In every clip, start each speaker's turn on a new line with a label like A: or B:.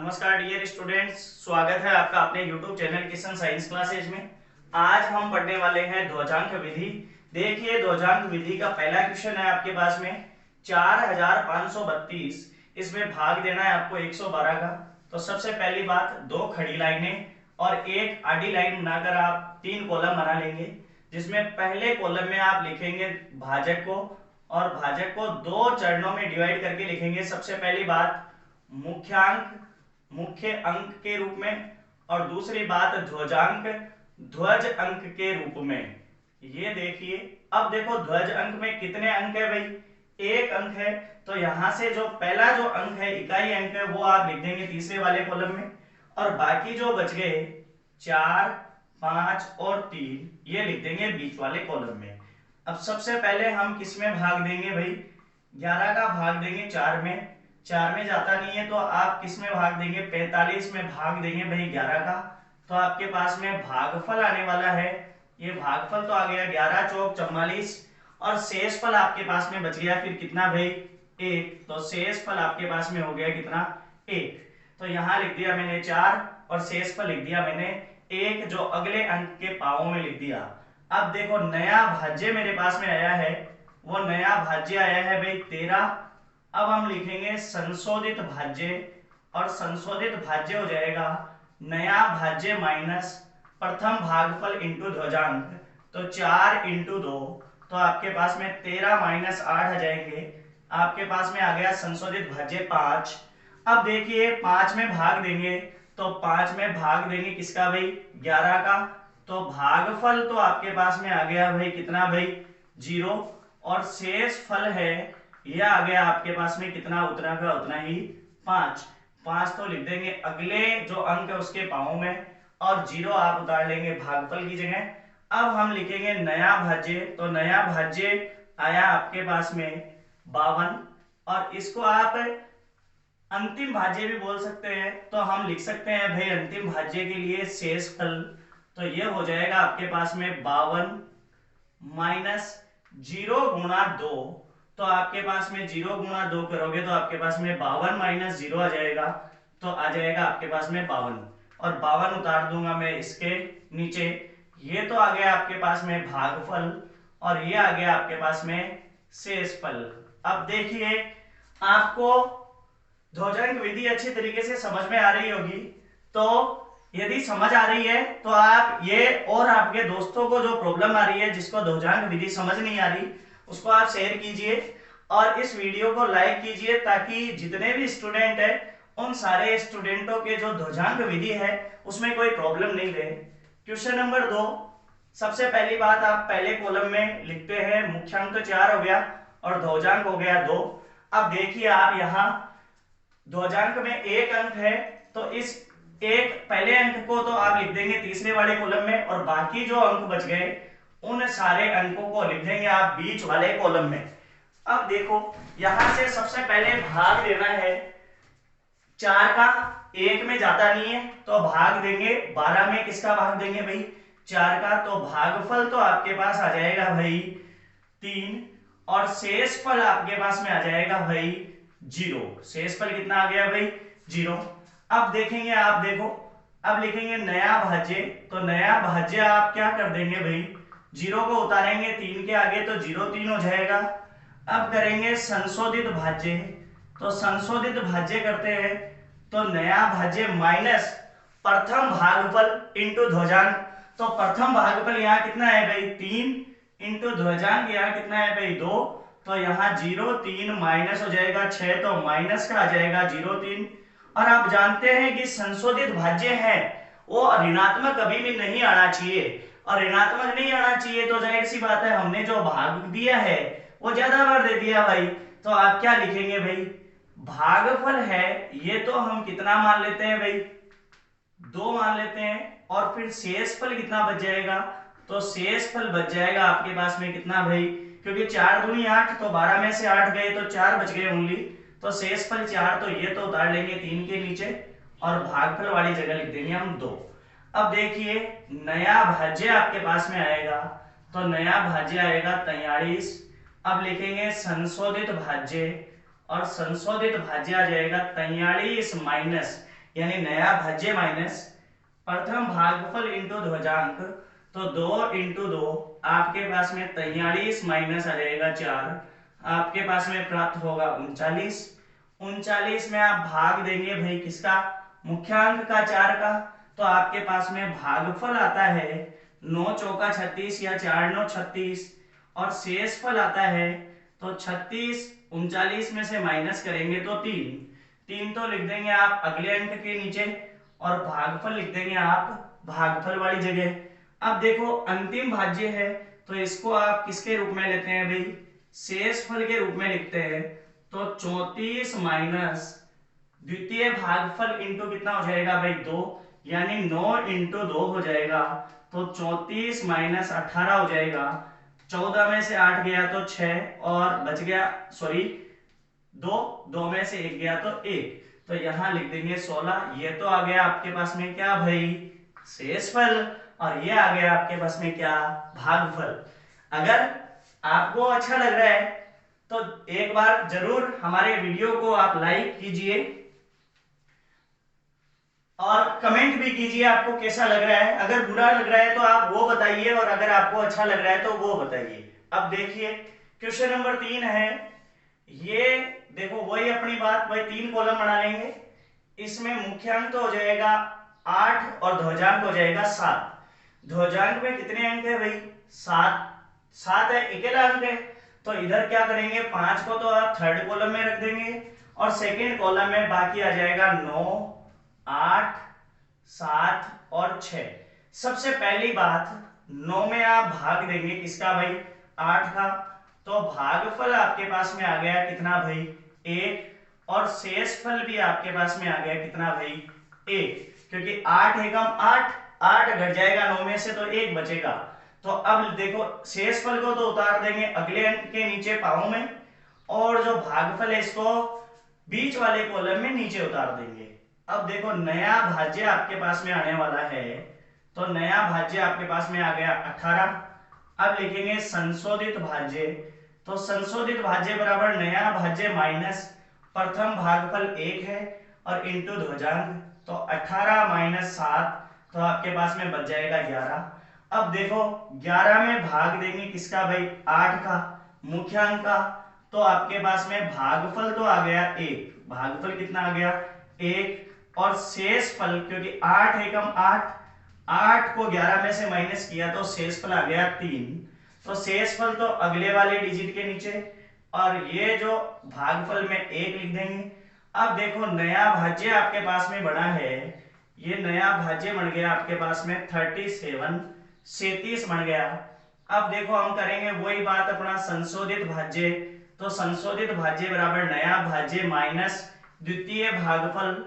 A: नमस्कार dear students, स्वागत है आपका अपने YouTube channel Kishan science classes में। आज हम पढ़ने वाले हैं ध्वजांक विधि। देखिए, ध्वजांक विधि का पहला क्वेश्चन है आपके पास में 4532। इसमें भाग देना है आपको 112 का। तो सबसे पहली बात, दो खड़ी लाइनें और एक आडी लाइन बनाकर आप तीन कॉलम बना लेंगे, जिसमें पहले कॉलम में आप लिखेंगे भाजक को और भाजक को दो चरणों में डिवाइड करके लिखेंगे। सबसे पहली बात मुख्यांक मुख्य अंक के रूप में और दूसरी बात ध्वजांक ध्वज अंक के रूप में। ये देखिए, अब देखो ध्वज अंक में कितने अंक है भाई, एक अंक है। तो यहां से जो पहला जो अंक है, इकाई अंक है, वो आप लिख देंगे तीसरे वाले कॉलम में और बाकी जो बच गए 4, 5 और 3 ये लिख देंगे बीच वाले कॉलम में। अब सबसे पहले हम किस में भाग देंगे भाई, 11 का भाग देंगे 4 में। 4 में जाता नहीं है तो आप किस में भाग देंगे, 45 में भाग देंगे भाई 11 का। तो आपके पास में भागफल आने वाला है, ये भागफल तो आ गया 11 चौक 44 और शेषफल आपके पास में बच गया फिर कितना भाई, 1। तो शेषफल आपके पास में हो गया कितना, 1। तो यहां लिख दिया मैंने 4 और शेषफल लिख दिया मैंने 1, जो अगले अंक के पावों में लिख दिया। अब देखो नया भाज्य मेरे पास में आया है, वो नया भाज्य आया है भाई 13। अब हम लिखेंगे संशोधित भाज्य और संशोधित भाज्य हो जाएगा नया भाज्य माइनस प्रथम भागफल इंटू ध्वजांक। तो 4 इंटू 2, तो आपके पास में 13 माइनस 8 आ जाएंगे। आपके पास में आ गया संशोधित भाज्य 5। अब देखिए 5 में भाग देंगे तो 5 में भाग देंगे किसका भाई, 11 का। तो भागफल तो आपके पास में आ गया भाई कितना भाई, 0 और शेष फल है यह आ गया आपके पास में कितना, उतना का उतना ही 5। 5 तो लिख देंगे अगले जो अंक है उसके पाँव में और 0 आप उतार लेंगे भागफल की जगह। अब हम लिखेंगे नया भाज्य, तो नया भाज्य आया आपके पास में 52 और इसको आप अंतिम भाज्य भी बोल सकते हैं। तो हम लिख सकते हैं भाई अंतिम भाज्य के लिए शेषफल, तो ये हो जाएगा आपके पास में 52 माइनस 0 गुणा 2। तो आपके पास में 0 गुणा 2 करोगे तो आपके पास में 52 माइनस 0 आ जाएगा। तो आ जाएगा आपके पास में 52 और 52 उतार दूंगा मैं इसके नीचे। ये तो आ गया आपके पास में भागफल और ये आ गया आपके पास में शेषफल। अब देखिए, आपको ध्वजांक विधि अच्छी तरीके से समझ में आ रही होगी। तो यदि समझ आ रही है तो आप ये और आपके दोस्तों को जो प्रॉब्लम आ रही है, जिसको ध्वजांक विधि समझ नहीं आ रही, उसको आप शेयर कीजिए और इस वीडियो को लाइक कीजिए, ताकि जितने भी स्टूडेंट हैं उन सारे स्टूडेंटों के जो ध्वजांक विधि है उसमें कोई प्रॉब्लम नहीं रहे। क्वेश्चन नंबर 2, सबसे पहली बात आप पहले कॉलम में लिखते हैं मुख्यांक तो 4 हो गया और ध्वजांक हो गया 2। अब देखिए आप यहाँ ध्वजांक में एक अंक है तो इस एक पहले अंक को तो आप लिख देंगे तीसरे वाले कॉलम में और बाकी जो अंक बच गए उन सारे अंकों को लिख देंगे आप बीच वाले कॉलम में। अब देखो यहां से सबसे पहले भाग देना है 4 का, 1 में जाता नहीं है तो भाग देंगे 12 में। किसका भाग देंगे भाई, 4 का। तो भागफल तो आपके पास आ जाएगा भाई 3 और शेषफल आपके पास में आ जाएगा भाई 0। शेषफल कितना आ गया भाई, 0। अब देखेंगे आप, देखो अब लिखेंगे नया भाज्य, तो नया भाज्य आप क्या कर देंगे भाई, 0 को उतारेंगे 3 के आगे तो 0 3 हो जाएगा। अब करेंगे संशोधित भाज्य, तो संशोधित भाज्य करते हैं तो नया भाज्य माइनस प्रथम भागफल इंटू ध्वजांक। तो प्रथम भागफल यहाँ कितना है भाई 3 इंटू ध्वजांक यहाँ कितना है भाई 2। तो यहाँ 0 3 माइनस हो जाएगा 6, तो माइनस का आ जाएगा 0 3। और आप जानते हैं कि संशोधित भाज्य है वो ऋणात्मक कभी भी नहीं आना चाहिए, और ऋणात्मक नहीं आना चाहिए तो जाहिर सी बात है हमने जो भाग दिया है वो ज्यादा बार दे दिया भाई। तो आप क्या लिखेंगे भाई, भागफल है ये तो हम कितना मान लेते हैं भाई, 2 मान लेते हैं। और फिर शेषफल कितना बच जाएगा, तो शेषफल बच जाएगा आपके पास में कितना भाई, क्योंकि 4 दूनी 8, तो 12 में से 8 गए तो 4 बच गए ओनली। तो शेषफल 4, तो ये तो उतार लेंगे 3 के नीचे और भागफल वाली जगह लिख देंगे हम 2। अब देखिए नया भाज्य आपके पास में आएगा, तो नया भाज्य आएगा 43। अब लिखेंगे संशोधित भाज्य और संशोधित भाज्य आ जाएगा 43 माइनस यानी नया भाज्य माइनस प्रथम भागफल इंटू ध्वजांक, तो 2 इंटू 2 आपके पास में 43 माइनस आ जाएगा 4, आपके पास में प्राप्त होगा 39। 39 में आप भाग देंगे भाई किसका, मुख्यांक का 4 का, तो आपके पास में भागफल आता है 9 चौका 36 या 4 9 36, और शेषफल आता है तो 36 39 में से माइनस करेंगे तो 3 तो लिख देंगे आप अगले अंक के नीचे, और भागफल लिख देंगे आप भागफल वाली जगह। अब देखो अंतिम भाज्य है तो इसको आप किसके रूप में लेते हैं भाई, शेषफल के रूप में लिखते हैं। तो 34 माइनस द्वितीय भागफल इंटू कितना हो जाएगा भाई 2, यानी 9 इंटू 2 हो जाएगा, तो 34 माइनस 18 हो जाएगा। 14 में से 8 गया तो 6 और बच गया, सॉरी 2 में से 1 गया तो 1, तो यहां लिख देंगे 16। ये तो आ गया आपके पास में क्या भाई, शेषफल, और ये आ गया आपके पास में क्या, भागफल। अगर आपको अच्छा लग रहा है तो एक बार जरूर हमारे वीडियो को आप लाइक कीजिए और कमेंट भी कीजिए आपको कैसा लग रहा है। अगर बुरा लग रहा है तो आप वो बताइए, और अगर आपको अच्छा लग रहा है तो वो बताइए। अब देखिए क्वेश्चन नंबर 3 है, ये देखो वही अपनी बात, वही 3 कॉलम बना लेंगे। इसमें मुख्यांक तो हो जाएगा 8 और ध्वजांक हो जाएगा 7। ध्वजांक में कितने अंक है भाई, 7 है, अकेला अंक है, तो इधर क्या करेंगे 5 को तो आप थर्ड कॉलम में रख देंगे, और सेकेंड कॉलम में बाकी आ जाएगा 9 8 7 और 6। सबसे पहली बात 9 में आप भाग देंगे किसका भाई, 8 का, तो भागफल आपके पास में आ गया कितना भाई 1, और शेषफल भी आपके पास में आ गया कितना भाई 1, क्योंकि 8 एकम 8 8 घट जाएगा 9 में से तो 1 बचेगा। तो अब देखो शेषफल को तो उतार देंगे अगले अंक के नीचे पाओ में, और जो भागफल है इसको बीच वाले कॉलम में नीचे उतार देंगे। अब देखो नया भाज्य आपके पास में आने वाला है, तो नया भाज्य आपके पास में आ गया 18। अब लिखेंगे संशोधित भाज्य, तो संशोधित भाज्य बराबर नया भाज्य माइनस प्रथम भागफल 1 है और इंटू ध्वजांक, तो 18 माइनस 7, तो आपके पास में बच जाएगा 11। अब देखो 11 में भाग देंगे किसका भाई 8 का, मुख्यांक का, तो आपके पास में भागफल तो आ गया 1, भागफल कितना आ गया 1, और शेषफल क्योंकि 8 एकम 8, 8 को 11 में से माइनस किया तो शेषफल आ गया 3, तो शेषफल तो अगले वाले डिजिट के नीचे, और ये जो भागफल में 1 लिख देंगे। अब देखो नया भाज्य आपके पास में बना है, ये नया भाज्य बन गया आपके पास में 37 बन गया। अब देखो हम करेंगे वही बात अपना संशोधित भाज्य, तो संशोधित भाज्य बराबर नया भाज्य माइनस द्वितीय भागफल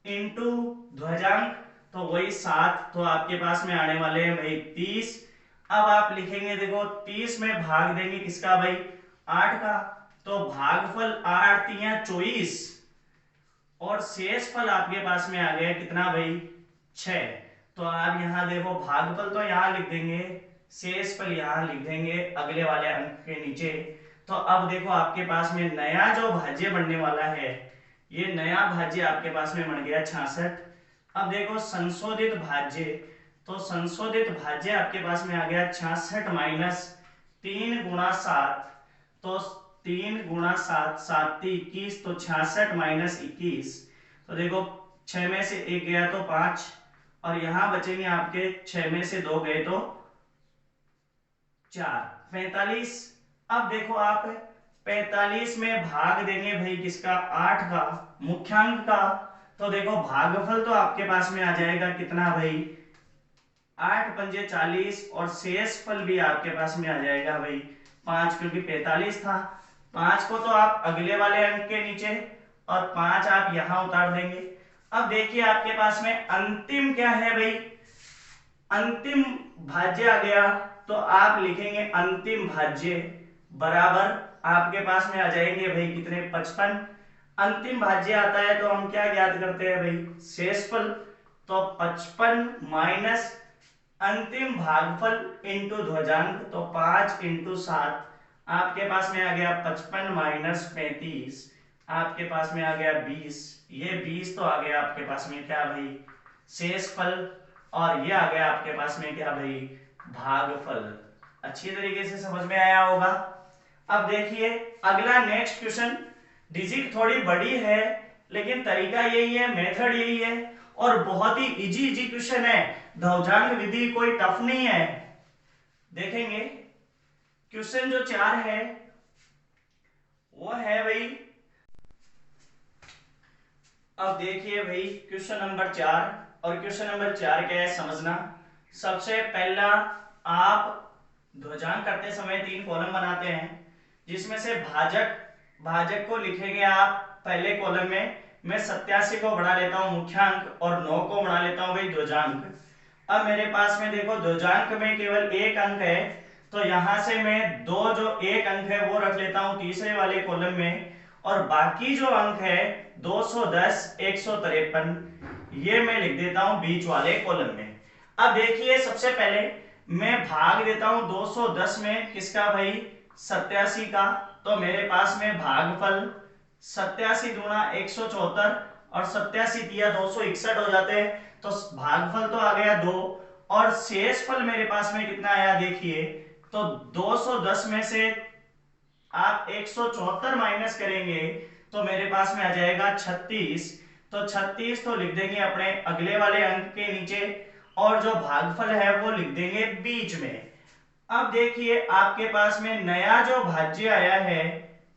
A: इंटू ध्वजांक, तो वही 7, तो आपके पास में आने वाले हैं भाई 30। अब आप लिखेंगे देखो 30 में भाग देंगे किसका भाई 8 का, तो भागफल 8 तिया 24, और शेषफल आपके पास में आ गया कितना भाई 6। तो आप यहां देखो भागफल तो यहां लिख देंगे, शेषफल यहां लिख देंगे अगले वाले अंक के नीचे। तो अब देखो आपके पास में नया जो भाज्य बनने वाला है, ये नया भाज्य आपके पास में बन गया 66। अब देखो संशोधित भाज्य, तो संशोधित भाज्य आपके पास में आ गया 66 माइनस 3 गुणा 7, तो 3 गुणा 7 7 21, तो 66 माइनस 21, तो देखो 6 में से 1 गया तो 5, और यहां बचेंगे आपके 6 में से 2 गए तो 4, 45। अब देखो आप 45 में भाग देंगे भाई किसका 8 का, मुख्यांक का, तो देखो भागफल तो आपके पास में आ जाएगा कितना भाई 8 पंजे 40, और शेषफल भी आपके पास में आ जाएगा भाई 5, क्योंकि 45 था। 5 को तो आप अगले वाले अंक के नीचे, और 5 आप यहां उतार देंगे। अब देखिए आपके पास में अंतिम क्या है भाई, अंतिम भाज्य आ गया, तो आप लिखेंगे अंतिम भाज्य बराबर आपके पास में आ जाएंगे भाई कितने 55। अंतिम भाज्य आता है तो हम क्या ज्ञात करते हैं भाई शेषफल, तो 55 माइनस अंतिम भागफल इंटू ध्वजांक, तो 5 इंटू 7, आपके पास में आ गया 55 माइनस 35, आपके पास में आ गया 20, ये 20 तो आ गया आपके पास में क्या भाई, शेषफल, और ये आ गया आपके पास में क्या भाई, भागफल। अच्छी तरीके से समझ में आया होगा। अब देखिए अगला नेक्स्ट क्वेश्चन, डिजिट थोड़ी बड़ी है लेकिन तरीका यही है, मेथड यही है, और बहुत ही इजी इजी क्वेश्चन है, ध्रुवजांक विधि कोई टफ नहीं है। देखेंगे क्वेश्चन जो 4 है वो है भाई, अब देखिए भाई क्वेश्चन नंबर 4, और क्वेश्चन नंबर 4 क्या है समझना। सबसे पहला आप ध्रुवजांक करते समय 3 कॉलम बनाते हैं, जिसमें से भाजक भाजक को लिखेंगे आप पहले कॉलम में, मैं 87 को बढ़ा लेता हूं मुख्यांक और 9 को बढ़ा लेता हूं भाई ध्रुवजांक। अब मेरे पास में देखो ध्रुवजांक में केवल एक अंक है, तो यहां से मैं दो जो एक अंक है वो रख लेता हूं तीसरे वाले कॉलम में, और बाकी जो अंक है 210 153 ये मैं लिख देता हूं बीच वाले कॉलम में। अब देखिए सबसे पहले मैं भाग देता हूं 210 में किसका भाई, 87 का, तो मेरे पास में भागफल 87 दूना 174 और 87 दिया 261 हो जाते हैं, तो भागफल तो आ गया 2, और शेषफल मेरे पास में कितना आया देखिए, तो 210 में से आप 174 माइनस करेंगे तो मेरे पास में आ जाएगा 36, तो 36 तो लिख देंगे अपने अगले वाले अंक के नीचे, और जो भागफल है वो लिख देंगे बीच में। अब देखिए आपके पास में नया जो भाज्य आया है,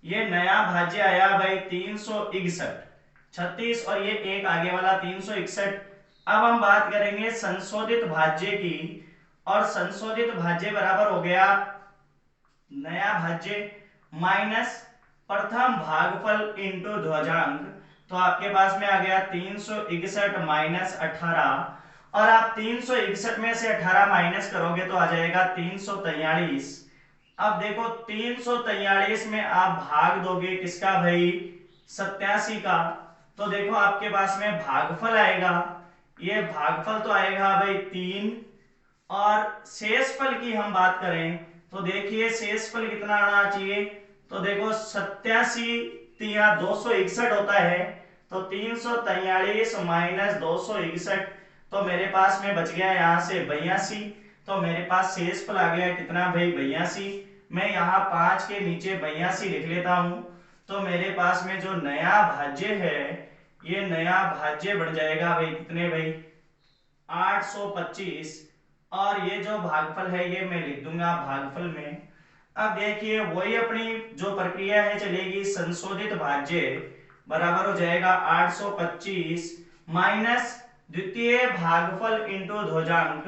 A: ये नया भाज्य आया भाई 361, 36 और ये एक आगे वाला 361। अब हम बात करेंगे संशोधित भाज्य की, और संशोधित भाज्य बराबर हो गया नया भाज्य माइनस प्रथम भागफल इंटू ध्रुवजांक, तो आपके पास में आ गया 361 माइनस 18, और आप 361 में से 18 माइनस करोगे तो आ जाएगा 343। अब देखो 343 में आप भाग दोगे किसका भाई, 87 का, तो देखो आपके पास में भागफल आएगा, ये भागफल तो आएगा भाई 3, और शेषफल की हम बात करें तो देखिए शेषफल कितना आना चाहिए, तो देखो 87 तिया 261 होता है, तो 343 माइनस 261, तो मेरे पास में बच गया यहाँ से 82, तो मेरे पास शेषफल आ गया कितना भाई 82। मैं यहाँ 5 के नीचे 82 लिख लेता हूँ, तो मेरे पास में जो नया भाज्य है ये नया भाज्य बन जाएगा भाई कितने भाई 825, और ये जो भागफल है ये मैं लिख दूंगा भागफल में। अब देखिए वही अपनी जो प्रक्रिया है चलेगी, संशोधित भाज्य बराबर हो जाएगा 825 माइनस द्वितीय भागफल इंटू ध्रुवजांक,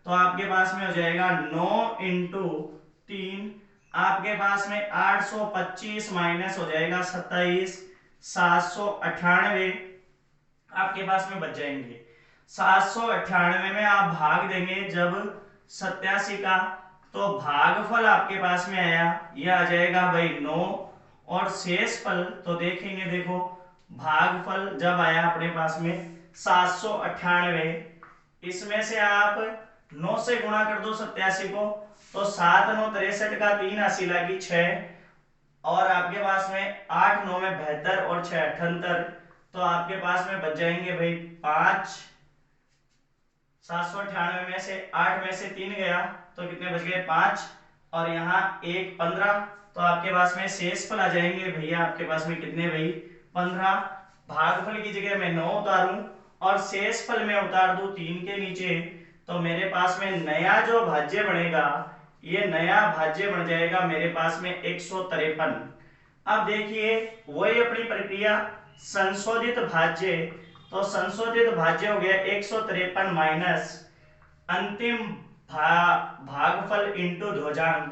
A: तो आपके पास में हो जाएगा 9 इंटू 3, आपके पास में 825 माइनस हो जाएगा 27, 798 आपके पास में बच जाएंगे। 798 में आप भाग देंगे जब 87 का, तो भागफल आपके पास में आया ये आ जाएगा भाई 9, और शेषफल तो देखेंगे देखो भागफल जब आया अपने पास में 798, इसमें से आप 9 से गुणा कर दो 87 को, तो 7 9 63 का 3 80 लगी 6, और आपके पास में 8 9 में 72 और 6 78, तो आपके पास में बच जाएंगे भाई 5। 798 में से 8 में से 3 गया तो कितने बच गए 5, और यहाँ 1 15, तो आपके पास में शेषफल आ जाएंगे भैया आपके पास में कितने भाई 15। भागफल की जगह मैं 9 उतारूं और शेषफल में उतार दूं 3 के नीचे, तो मेरे पास में नया जो भाज्य बनेगा ये नया भाज्य बन जाएगा मेरे पास में 153। अब देखिए वही अपनी प्रक्रिया संशोधित भाज्य, तो संशोधित भाज्य हो गया 153 माइनस अंतिम भागफल इंटू ध्रुवजांक,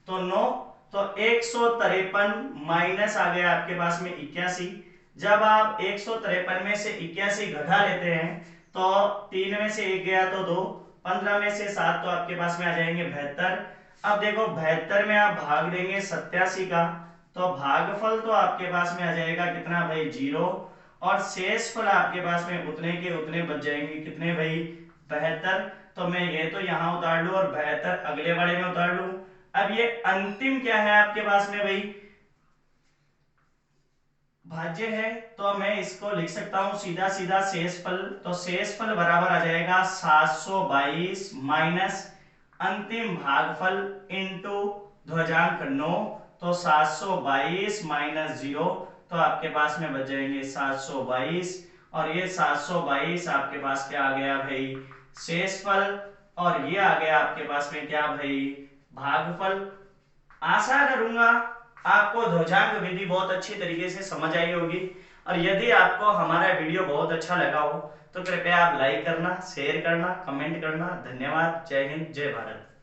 A: तो 9, तो 153 माइनस आ गया आपके पास में 81। जब आप 153 में से 81 घटा लेते हैं तो 3 में से 1 गया तो 2, 15 में से 7 तो आपके पास में आ जाएंगे 72। अब देखो 72 में आप भाग देंगे 87 का, तो भागफल तो आपके पास में आ जाएगा कितना भाई 0, और शेषफल आपके पास में उतने के उतने बच जाएंगे कितने भाई 72। तो मैं ये तो यहाँ उतार लूं और 72 अगले वाले में उतार लूं। अब ये अंतिम क्या है आपके पास में भाई भाज्य है तो मैं इसको लिख सकता हूं सीधा सीधा शेषफल। तो शेषफल बराबर आ जाएगा 722 माइनस अंतिम भागफल इंटू ध्वजांक 9। तो 722 माइनस 0, तो आपके पास में बच जाएंगे 722, और ये 722 आपके पास क्या आ गया भाई, शेषफल, और ये आ गया आपके पास में क्या भाई, भागफल। आशा करूंगा आपको ध्वजांक विधि बहुत अच्छी तरीके से समझ आई होगी, और यदि आपको हमारा वीडियो बहुत अच्छा लगा हो तो कृपया आप लाइक करना, शेयर करना, कमेंट करना। धन्यवाद। जय हिंद, जय भारत।